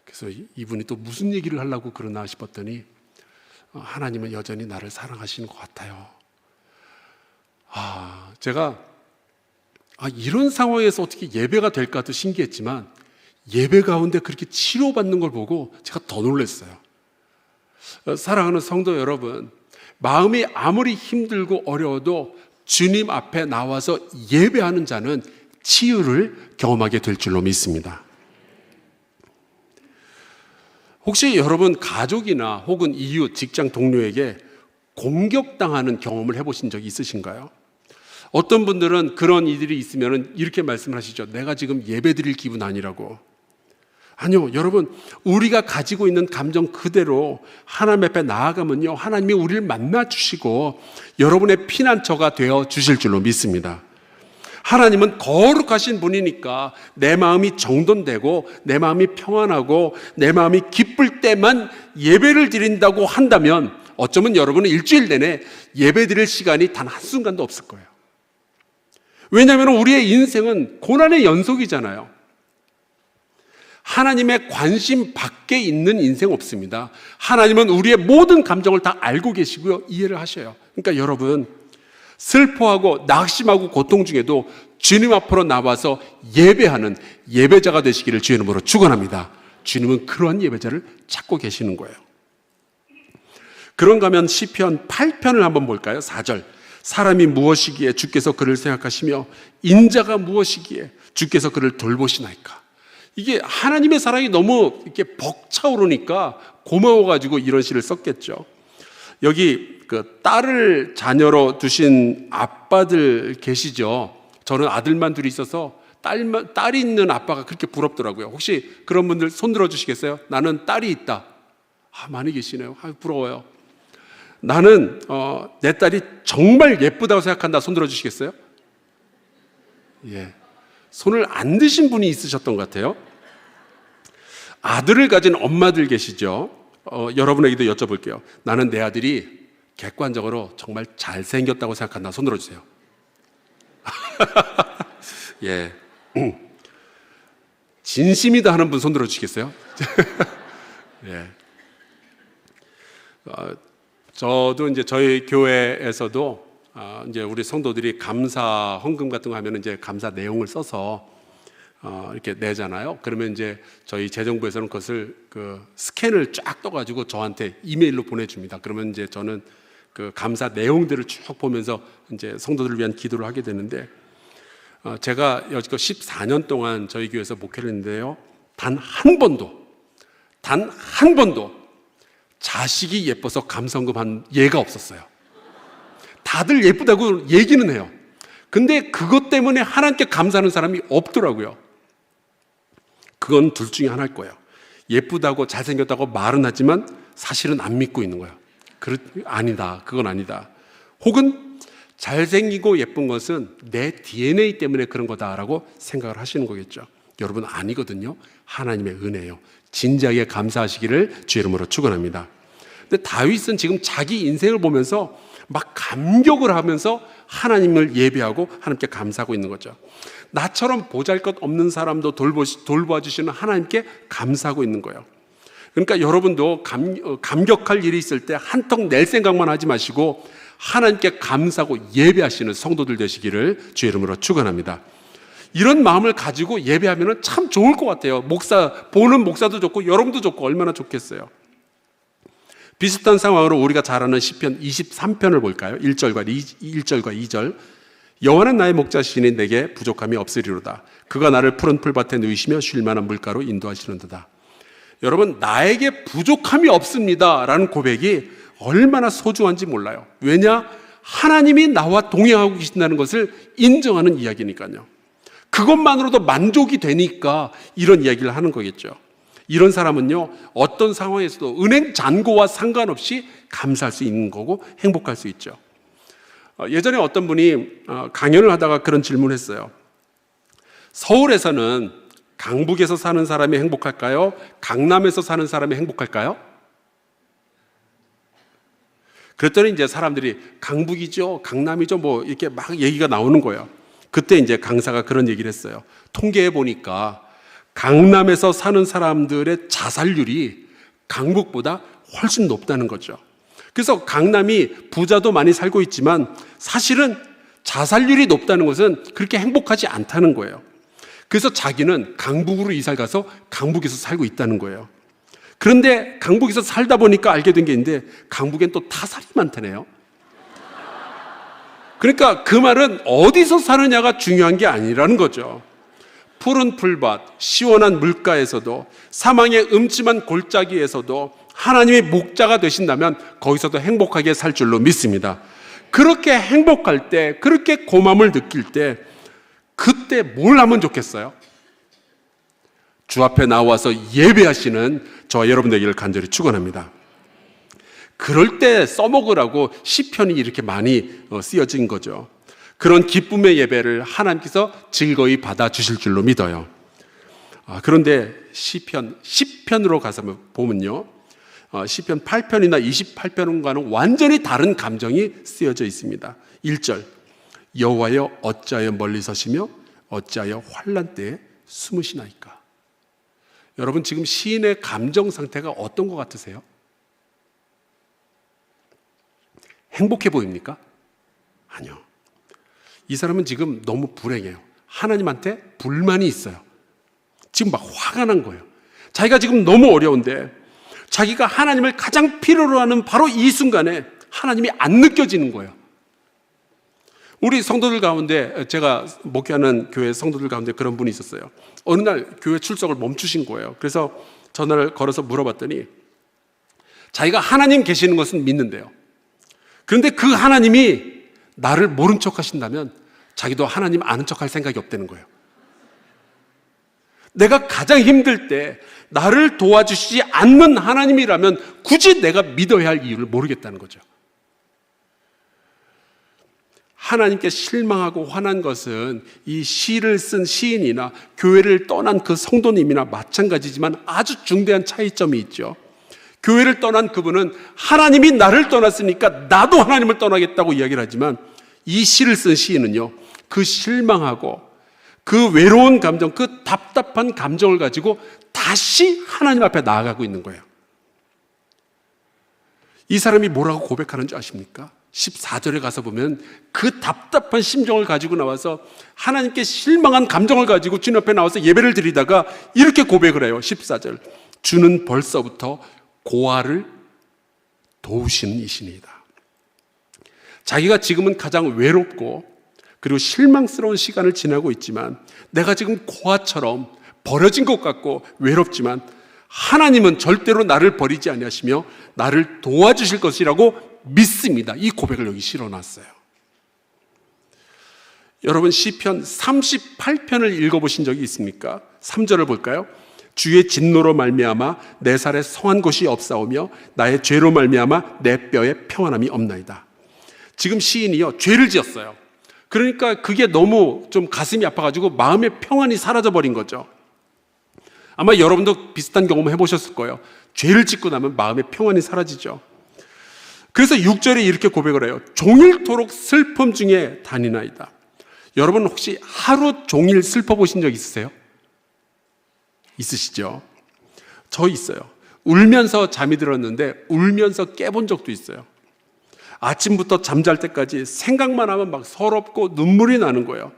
그래서 이분이 또 무슨 얘기를 하려고 그러나 싶었더니, 하나님은 여전히 나를 사랑하시는 것 같아요. 제가 이런 상황에서 어떻게 예배가 될까도 신기했지만, 예배 가운데 그렇게 치료받는 걸 보고 제가 더 놀랐어요. 사랑하는 성도 여러분, 마음이 아무리 힘들고 어려워도 주님 앞에 나와서 예배하는 자는 치유를 경험하게 될 줄로 믿습니다. 혹시 여러분 가족이나 혹은 이웃, 직장 동료에게 공격당하는 경험을 해보신 적이 있으신가요? 어떤 분들은 그런 일이 있으면 이렇게 말씀을 하시죠. 내가 지금 예배 드릴 기분 아니라고. 아니요, 여러분, 우리가 가지고 있는 감정 그대로 하나님 앞에 나아가면요, 하나님이 우리를 만나주시고 여러분의 피난처가 되어 주실 줄로 믿습니다. 하나님은 거룩하신 분이니까 내 마음이 정돈되고 내 마음이 평안하고 내 마음이 기쁠 때만 예배를 드린다고 한다면, 어쩌면 여러분은 일주일 내내 예배 드릴 시간이 단 한순간도 없을 거예요. 왜냐하면 우리의 인생은 고난의 연속이잖아요. 하나님의 관심 밖에 있는 인생 없습니다. 하나님은 우리의 모든 감정을 다 알고 계시고요, 이해를 하셔요. 그러니까 여러분, 슬퍼하고 낙심하고 고통 중에도 주님 앞으로 나와서 예배하는 예배자가 되시기를 주의 이름으로 축원합니다. 주님은 그러한 예배자를 찾고 계시는 거예요. 그런가 하면 시편 8편을 한번 볼까요? 4절. 사람이 무엇이기에 주께서 그를 생각하시며 인자가 무엇이기에 주께서 그를 돌보시나이까. 이게 하나님의 사랑이 너무 이렇게 벅차오르니까 고마워가지고 이런 시를 썼겠죠. 여기 딸을 자녀로 두신 아빠들 계시죠? 저는 아들만 둘이 있어서 딸이 있는 아빠가 그렇게 부럽더라고요. 혹시 그런 분들 손 들어주시겠어요? 나는 딸이 있다. 많이 계시네요. 부러워요. 나는 내 딸이 정말 예쁘다고 생각한다. 손 들어주시겠어요? 예. 손을 안 드신 분이 있으셨던 것 같아요. 아들을 가진 엄마들 계시죠? 여러분에게도 여쭤볼게요. 나는 내 아들이 객관적으로 정말 잘생겼다고 생각한다. 손 들어주세요. 예. 진심이다 하는 분 손 들어주시겠어요? 예. 저도 이제 저희 교회에서도 이제 우리 성도들이 감사 헌금 같은 거 하면 이제 감사 내용을 써서 이렇게 내잖아요. 그러면 이제 저희 재정부에서는 그것을 스캔을 쫙 떠가지고 저한테 이메일로 보내줍니다. 그러면 이제 저는 그 감사 내용들을 쭉 보면서 이제 성도들을 위한 기도를 하게 되는데, 제가 여지껏 14년 동안 저희 교회에서 목회를 했는데요, 단 한 번도 자식이 예뻐서 감사헌금 한 예가 없었어요. 다들 예쁘다고 얘기는 해요. 근데 그것 때문에 하나님께 감사하는 사람이 없더라고요. 그건 둘 중에 하나일 거예요. 예쁘다고 잘생겼다고 말은 하지만 사실은 안 믿고 있는 거예요. 아니다. 그건 아니다. 혹은 잘생기고 예쁜 것은 내 DNA 때문에 그런 거다라고 생각을 하시는 거겠죠. 여러분, 아니거든요. 하나님의 은혜예요. 진지하게 감사하시기를 주의 이름으로 축원합니다. 근데 다윗은 지금 자기 인생을 보면서 막 감격을 하면서 하나님을 예배하고 하나님께 감사하고 있는 거죠. 나처럼 보잘것없는 사람도 돌봐주시는 하나님께 감사하고 있는 거예요. 그러니까 여러분도 감격할 일이 있을 때 한턱 낼 생각만 하지 마시고 하나님께 감사하고 예배하시는 성도들 되시기를 주의 이름으로 축원합니다. 이런 마음을 가지고 예배하면 참 좋을 것 같아요. 보는 목사도 좋고 여러분도 좋고 얼마나 좋겠어요. 비슷한 상황으로 우리가 잘 아는 시편 23편을 볼까요? 1절과 2절. 여호와는 나의 목자시니 내게 부족함이 없으리로다. 그가 나를 푸른 풀밭에 누이시며 쉴 만한 물가로 인도하시는도다. 여러분, 나에게 부족함이 없습니다 라는 고백이 얼마나 소중한지 몰라요. 왜냐? 하나님이 나와 동행하고 계신다는 것을 인정하는 이야기니까요. 그것만으로도 만족이 되니까 이런 이야기를 하는 거겠죠. 이런 사람은요, 어떤 상황에서도 은행 잔고와 상관없이 감사할 수 있는 거고 행복할 수 있죠. 예전에 어떤 분이 강연을 하다가 그런 질문을 했어요. 서울에서는 강북에서 사는 사람이 행복할까요? 강남에서 사는 사람이 행복할까요? 그랬더니 이제 사람들이 강북이죠, 강남이죠, 뭐 이렇게 막 얘기가 나오는 거예요. 그때 이제 강사가 그런 얘기를 했어요. 통계해 보니까 강남에서 사는 사람들의 자살률이 강북보다 훨씬 높다는 거죠. 그래서 강남이 부자도 많이 살고 있지만 사실은 자살률이 높다는 것은 그렇게 행복하지 않다는 거예요. 그래서 자기는 강북으로 이사를 가서 강북에서 살고 있다는 거예요. 그런데 강북에서 살다 보니까 알게 된 게 있는데 강북엔 또 타살이 많다네요. 그러니까 그 말은 어디서 사느냐가 중요한 게 아니라는 거죠. 푸른 풀밭, 시원한 물가에서도, 사망의 음침한 골짜기에서도 하나님의 목자가 되신다면 거기서도 행복하게 살 줄로 믿습니다. 그렇게 행복할 때, 그렇게 고마움을 느낄 때 그때 뭘 하면 좋겠어요? 주 앞에 나와서 예배하시는 저와 여러분 되기를 간절히 축원합니다. 그럴 때 써먹으라고 시편이 이렇게 많이 쓰여진 거죠. 그런 기쁨의 예배를 하나님께서 즐거이 받아주실 줄로 믿어요. 그런데 시편 10편으로 가서 보면요, 시편 8편이나 28편과는 완전히 다른 감정이 쓰여져 있습니다. 1절, 여호와여 어찌하여 멀리 서시며 어찌하여 환난 때에 숨으시나이까. 여러분, 지금 시인의 감정 상태가 어떤 것 같으세요? 행복해 보입니까? 아니요. 이 사람은 지금 너무 불행해요. 하나님한테 불만이 있어요. 지금 막 화가 난 거예요. 자기가 지금 너무 어려운데 자기가 하나님을 가장 필요로 하는 바로 이 순간에 하나님이 안 느껴지는 거예요. 우리 성도들 가운데, 제가 목회하는 교회 성도들 가운데 그런 분이 있었어요. 어느 날 교회 출석을 멈추신 거예요. 그래서 전화를 걸어서 물어봤더니 자기가 하나님 계시는 것은 믿는데요. 그런데 그 하나님이 나를 모른 척 하신다면 자기도 하나님 아는 척 할 생각이 없다는 거예요. 내가 가장 힘들 때 나를 도와주시지 않는 하나님이라면 굳이 내가 믿어야 할 이유를 모르겠다는 거죠. 하나님께 실망하고 화난 것은 이 시를 쓴 시인이나 교회를 떠난 그 성도님이나 마찬가지지만 아주 중대한 차이점이 있죠. 교회를 떠난 그분은 하나님이 나를 떠났으니까 나도 하나님을 떠나겠다고 이야기를 하지만, 이 시를 쓴 시인은요, 그 실망하고 그 외로운 감정, 그 답답한 감정을 가지고 다시 하나님 앞에 나아가고 있는 거예요. 이 사람이 뭐라고 고백하는 줄 아십니까? 14절에 가서 보면 그 답답한 심정을 가지고 나와서 하나님께 실망한 감정을 가지고 주님 앞에 나와서 예배를 드리다가 이렇게 고백을 해요. 14절, 주는 벌써부터 고아를 도우시는 이신이다. 자기가 지금은 가장 외롭고 그리고 실망스러운 시간을 지나고 있지만, 내가 지금 고아처럼 버려진 것 같고 외롭지만 하나님은 절대로 나를 버리지 아니하시며 나를 도와주실 것이라고 믿습니다. 이 고백을 여기 실어놨어요. 여러분, 시편 38편을 읽어보신 적이 있습니까? 3절을 볼까요? 주의 진노로 말미암아 내 살에 성한 곳이 없사오며 나의 죄로 말미암아 내 뼈에 평안함이 없나이다. 지금 시인이요, 죄를 지었어요. 그러니까 그게 너무 좀 가슴이 아파가지고 마음의 평안이 사라져버린 거죠. 아마 여러분도 비슷한 경험 해보셨을 거예요. 죄를 짓고 나면 마음의 평안이 사라지죠. 그래서 6절에 이렇게 고백을 해요. 종일토록 슬픔 중에 다니나이다. 여러분, 혹시 하루 종일 슬퍼보신 적 있으세요? 있으시죠? 저 있어요. 울면서 잠이 들었는데 울면서 깨본 적도 있어요. 아침부터 잠잘 때까지 생각만 하면 막 서럽고 눈물이 나는 거예요.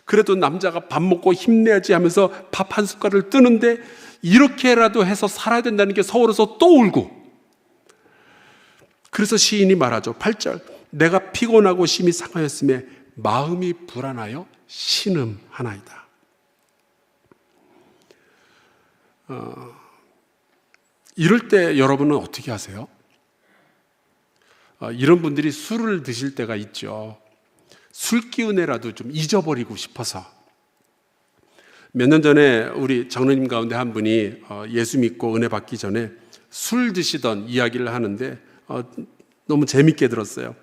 그래도 남자가 밥 먹고 힘내야지 하면서 밥 한 숟갈을 뜨는데 이렇게라도 해서 살아야 된다는 게 서울에서 또 울고. 그래서 시인이 말하죠. 8절, 내가 피곤하고 심히 상하였음에 마음이 불안하여 신음하나이다. 이럴 때 여러분은 어떻게 하세요? 이런 분들이 술을 드실 때가 있죠. 술 기운에라도 좀 잊어버리고 싶어서. 몇 년 전에 우리 장로님 가운데 한 분이 예수 믿고 은혜 받기 전에 술 드시던 이야기를 하는데 너무 재밌게 들었어요.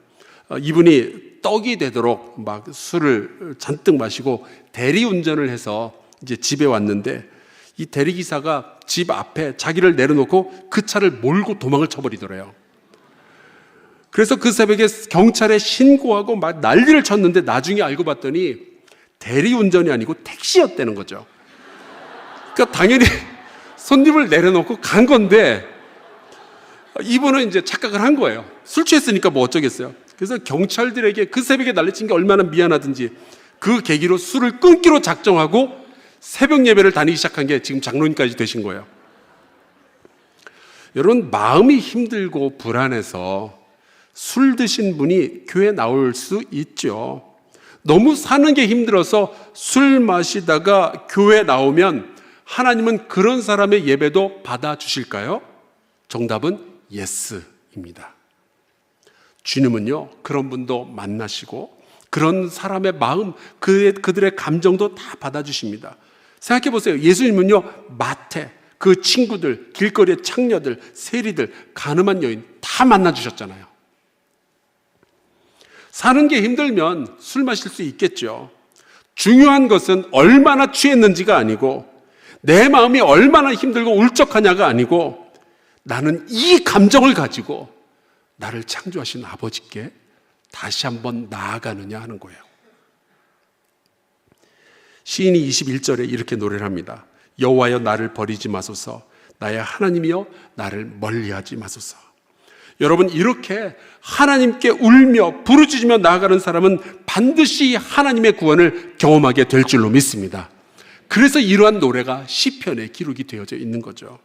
이분이 떡이 되도록 막 술을 잔뜩 마시고 대리운전을 해서 이제 집에 왔는데, 이 대리기사가 집 앞에 자기를 내려놓고 그 차를 몰고 도망을 쳐버리더래요. 그래서 그 새벽에 경찰에 신고하고 막 난리를 쳤는데 나중에 알고 봤더니 대리운전이 아니고 택시였다는 거죠. 그러니까 당연히 손님을 내려놓고 간 건데 이분은 이제 착각을 한 거예요. 술 취했으니까 뭐 어쩌겠어요. 그래서 경찰들에게 그 새벽에 난리친 게 얼마나 미안하든지 그 계기로 술을 끊기로 작정하고 새벽 예배를 다니기 시작한 게 지금 장로님까지 되신 거예요. 여러분, 마음이 힘들고 불안해서 술 드신 분이 교회에 나올 수 있죠. 너무 사는 게 힘들어서 술 마시다가 교회에 나오면 하나님은 그런 사람의 예배도 받아주실까요? 정답은 예스입니다. 주님은요, 그런 분도 만나시고 그런 사람의 마음, 그들의 감정도 다 받아주십니다. 생각해 보세요. 예수님은요, 마태, 그 친구들, 길거리의 창녀들, 세리들, 가늠한 여인 다 만나주셨잖아요. 사는 게 힘들면 술 마실 수 있겠죠. 중요한 것은 얼마나 취했는지가 아니고 내 마음이 얼마나 힘들고 울적하냐가 아니고 나는 이 감정을 가지고 나를 창조하신 아버지께 다시 한번 나아가느냐 하는 거예요. 시인이 21절에 이렇게 노래를 합니다. 여호와여 나를 버리지 마소서, 나의 하나님이여 나를 멀리하지 마소서. 여러분, 이렇게 하나님께 울며 부르짖으며 나아가는 사람은 반드시 하나님의 구원을 경험하게 될 줄로 믿습니다. 그래서 이러한 노래가 시편에 기록이 되어져 있는 거죠.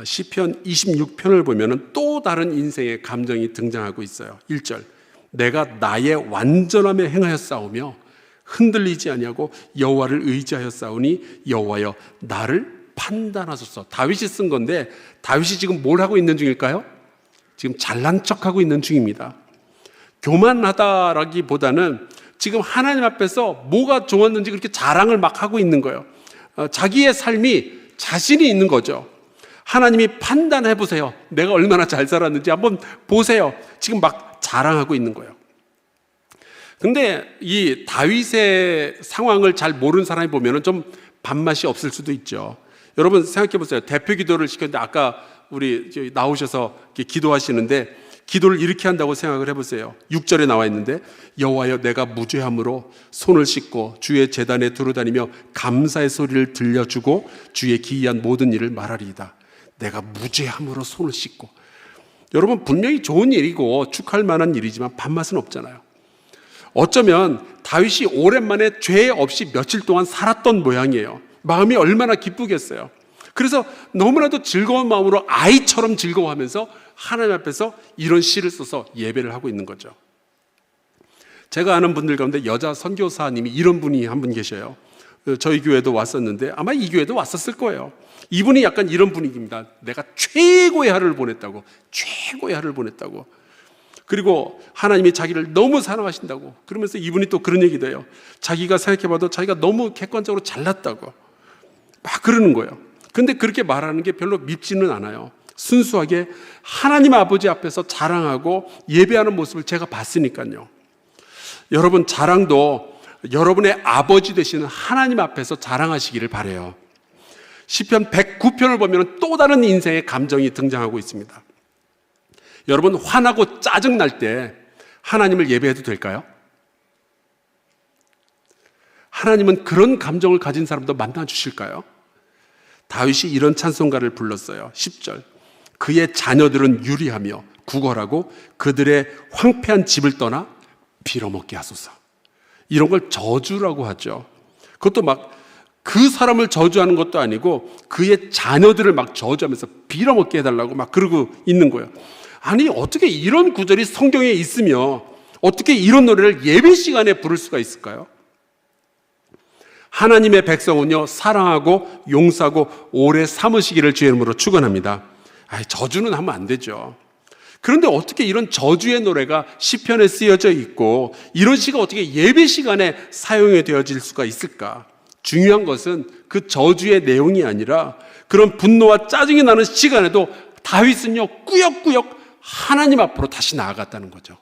시편 26편을 보면 또 다른 인생의 감정이 등장하고 있어요. 1절, 내가 나의 완전함에 행하였사오며 흔들리지 아니하고 여호와를 의지하였사오니 여호와여 나를 판단하소서. 다윗이 쓴 건데 다윗이 지금 뭘 하고 있는 중일까요? 지금 잘난 척하고 있는 중입니다. 교만하다라기보다는 지금 하나님 앞에서 뭐가 좋았는지 그렇게 자랑을 막 하고 있는 거예요. 자기의 삶이 자신이 있는 거죠. 하나님이 판단해 보세요. 내가 얼마나 잘 살았는지 한번 보세요. 지금 막 자랑하고 있는 거예요. 근데 이 다윗의 상황을 잘 모르는 사람이 보면 좀 밥맛이 없을 수도 있죠. 여러분 생각해 보세요. 대표 기도를 시켰는데 아까 우리 나오셔서 기도하시는데 기도를 이렇게 한다고 생각을 해보세요. 6절에 나와 있는데 여호와여 내가 무죄함으로 손을 씻고 주의 제단에 두루다니며 감사의 소리를 들려주고 주의 기이한 모든 일을 말하리이다. 내가 무죄함으로 손을 씻고. 여러분 분명히 좋은 일이고 축하할 만한 일이지만 밥맛은 없잖아요. 어쩌면 다윗이 오랜만에 죄 없이 며칠 동안 살았던 모양이에요. 마음이 얼마나 기쁘겠어요. 그래서 너무나도 즐거운 마음으로 아이처럼 즐거워하면서 하나님 앞에서 이런 시를 써서 예배를 하고 있는 거죠. 제가 아는 분들 가운데 여자 선교사님이 이런 분이 한 분 계셔요. 저희 교회도 왔었는데 아마 이 교회도 왔었을 거예요. 이분이 약간 이런 분위기입니다. 내가 최고의 하루를 보냈다고. 최고의 하루를 보냈다고. 그리고 하나님이 자기를 너무 사랑하신다고. 그러면서 이분이 또 그런 얘기도 해요. 자기가 생각해봐도 자기가 너무 객관적으로 잘났다고 막 그러는 거예요. 근데 그렇게 말하는 게 별로 밉지는 않아요. 순수하게 하나님 아버지 앞에서 자랑하고 예배하는 모습을 제가 봤으니까요. 여러분 자랑도 여러분의 아버지 되시는 하나님 앞에서 자랑하시기를 바라요. 시편 109편을 보면 또 다른 인생의 감정이 등장하고 있습니다. 여러분 화나고 짜증날 때 하나님을 예배해도 될까요? 하나님은 그런 감정을 가진 사람도 만나 주실까요? 다윗이 이런 찬송가를 불렀어요. 10절, 그의 자녀들은 유리하며 구걸하고 그들의 황폐한 집을 떠나 빌어먹게 하소서. 이런 걸 저주라고 하죠. 그것도 막 그 사람을 저주하는 것도 아니고 그의 자녀들을 막 저주하면서 빌어먹게 해달라고 막 그러고 있는 거예요. 아니 어떻게 이런 구절이 성경에 있으며 어떻게 이런 노래를 예배 시간에 부를 수가 있을까요? 하나님의 백성은요 사랑하고 용서하고 오래 참으시기를 주의 이름으로 축원합니다. 저주는 하면 안 되죠. 그런데 어떻게 이런 저주의 노래가 시편에 쓰여져 있고 이런 시가 어떻게 예배 시간에 사용이 되어질 수가 있을까? 중요한 것은 그 저주의 내용이 아니라 그런 분노와 짜증이 나는 시간에도 다윗은요 꾸역꾸역 하나님 앞으로 다시 나아갔다는 거죠.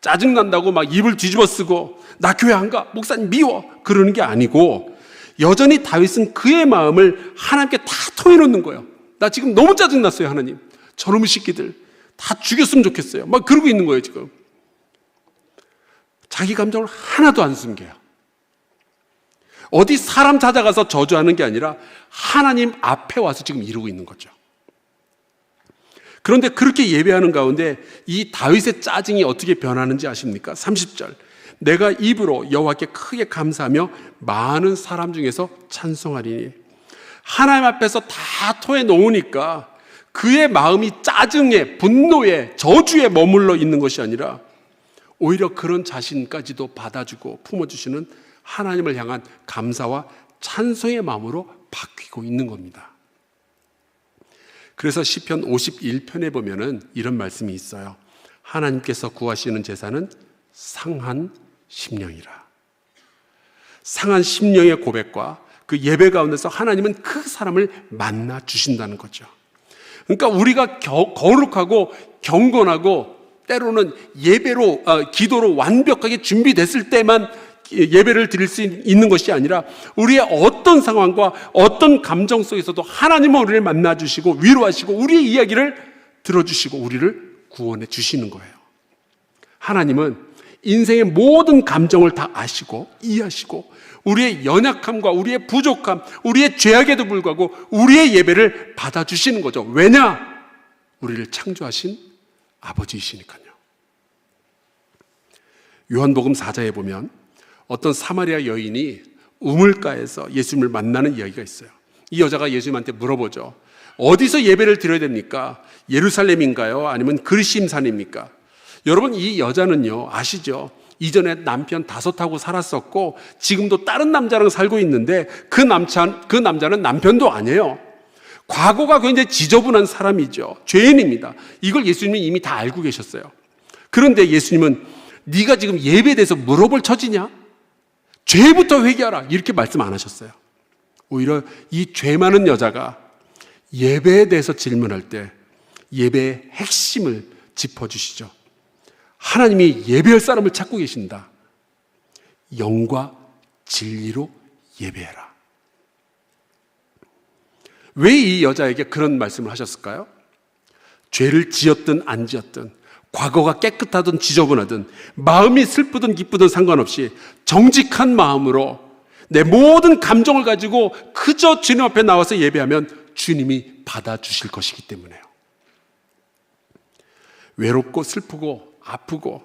짜증난다고 막 입을 뒤집어 쓰고 나 교회 안 가, 목사님 미워 그러는 게 아니고 여전히 다윗은 그의 마음을 하나님께 다 토해놓는 거예요. 나 지금 너무 짜증났어요. 하나님 저놈의 새끼들 다 죽였으면 좋겠어요. 막 그러고 있는 거예요. 지금 자기 감정을 하나도 안 숨겨요. 어디 사람 찾아가서 저주하는 게 아니라 하나님 앞에 와서 지금 이러고 있는 거죠. 그런데 그렇게 예배하는 가운데 이 다윗의 짜증이 어떻게 변하는지 아십니까? 30절, 내가 입으로 여호와께 크게 감사하며 많은 사람 중에서 찬송하리니. 하나님 앞에서 다 토해놓으니까 그의 마음이 짜증에 분노에 저주에 머물러 있는 것이 아니라 오히려 그런 자신까지도 받아주고 품어주시는 하나님을 향한 감사와 찬송의 마음으로 바뀌고 있는 겁니다. 그래서 시편 51편에 보면은 이런 말씀이 있어요. 하나님께서 구하시는 제사는 상한 심령이라. 상한 심령의 고백과 그 예배 가운데서 하나님은 그 사람을 만나 주신다는 거죠. 그러니까 우리가 거룩하고 경건하고 때로는 예배로 기도로 완벽하게 준비됐을 때만 예배를 드릴 수 있는 것이 아니라 우리의 어떤 상황과 어떤 감정 속에서도 하나님은 우리를 만나주시고 위로하시고 우리의 이야기를 들어주시고 우리를 구원해 주시는 거예요. 하나님은 인생의 모든 감정을 다 아시고 이해하시고 우리의 연약함과 우리의 부족함, 우리의 죄악에도 불구하고 우리의 예배를 받아주시는 거죠. 왜냐? 우리를 창조하신 아버지이시니까요. 요한복음 4장에 보면 어떤 사마리아 여인이 우물가에서 예수님을 만나는 이야기가 있어요. 이 여자가 예수님한테 물어보죠. 어디서 예배를 드려야 됩니까? 예루살렘인가요? 아니면 그리심산입니까? 여러분, 이 여자는요, 아시죠? 이전에 남편 5하고 살았었고 지금도 다른 남자랑 살고 있는데 그 남자는 남편도 아니에요. 과거가 굉장히 지저분한 사람이죠. 죄인입니다. 이걸 예수님이 이미 다 알고 계셨어요. 그런데 예수님은 네가 지금 예배에 대해서 물어볼 처지냐? 죄부터 회개하라, 이렇게 말씀 안 하셨어요. 오히려 이 죄 많은 여자가 예배에 대해서 질문할 때 예배의 핵심을 짚어주시죠. 하나님이 예배할 사람을 찾고 계신다. 영과 진리로 예배해라. 왜 이 여자에게 그런 말씀을 하셨을까요? 죄를 지었든 안 지었든, 과거가 깨끗하든 지저분하든, 마음이 슬프든 기쁘든 상관없이 정직한 마음으로 내 모든 감정을 가지고 그저 주님 앞에 나와서 예배하면 주님이 받아주실 것이기 때문에요. 외롭고 슬프고 아프고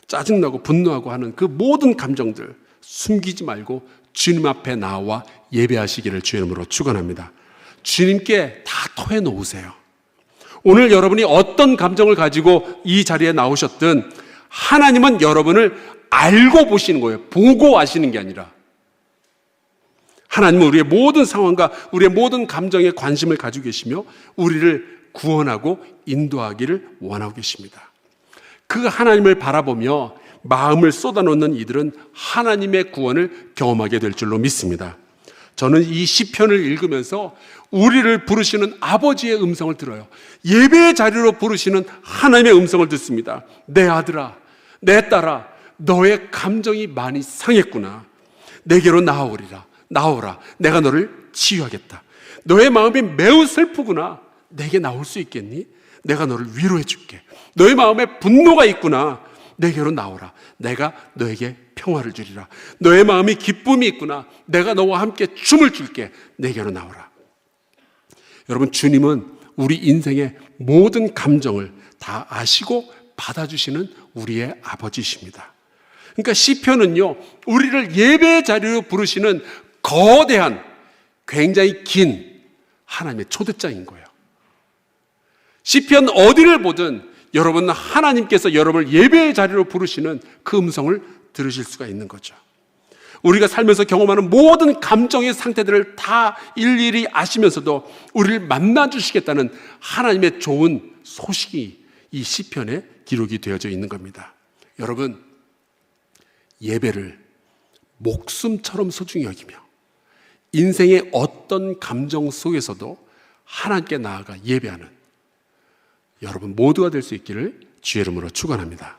짜증나고 분노하고 하는 그 모든 감정들 숨기지 말고 주님 앞에 나와 예배하시기를 주의 이름으로 축원합니다. 주님께 다 토해놓으세요. 오늘 여러분이 어떤 감정을 가지고 이 자리에 나오셨든 하나님은 여러분을 알고 보시는 거예요. 보고 아시는 게 아니라. 하나님은 우리의 모든 상황과 우리의 모든 감정에 관심을 가지고 계시며 우리를 구원하고 인도하기를 원하고 계십니다. 그 하나님을 바라보며 마음을 쏟아놓는 이들은 하나님의 구원을 경험하게 될 줄로 믿습니다. 저는 이 시편을 읽으면서 우리를 부르시는 아버지의 음성을 들어요. 예배의 자리로 부르시는 하나님의 음성을 듣습니다. 내 아들아, 내 딸아, 너의 감정이 많이 상했구나. 내게로 나오리라. 나오라. 내가 너를 치유하겠다. 너의 마음이 매우 슬프구나. 내게 나올 수 있겠니? 내가 너를 위로해 줄게. 너의 마음에 분노가 있구나. 내게로 나오라. 내가 너에게 평화를 주리라. 너의 마음이 기쁨이 있구나. 내가 너와 함께 춤을 줄게. 내게로 나오라. 여러분, 주님은 우리 인생의 모든 감정을 다 아시고 받아주시는 우리의 아버지이십니다. 그러니까 시편은요, 우리를 예배의 자리로 부르시는 거대한, 굉장히 긴 하나님의 초대장인 거예요. 시편 어디를 보든 여러분은 하나님께서 여러분을 예배의 자리로 부르시는 그 음성을 들으실 수가 있는 거죠. 우리가 살면서 경험하는 모든 감정의 상태들을 다 일일이 아시면서도 우리를 만나주시겠다는 하나님의 좋은 소식이 이 시편에 기록이 되어져 있는 겁니다. 여러분, 예배를 목숨처럼 소중히 여기며 인생의 어떤 감정 속에서도 하나님께 나아가 예배하는 여러분 모두가 될 수 있기를 주의 이름으로 축원합니다.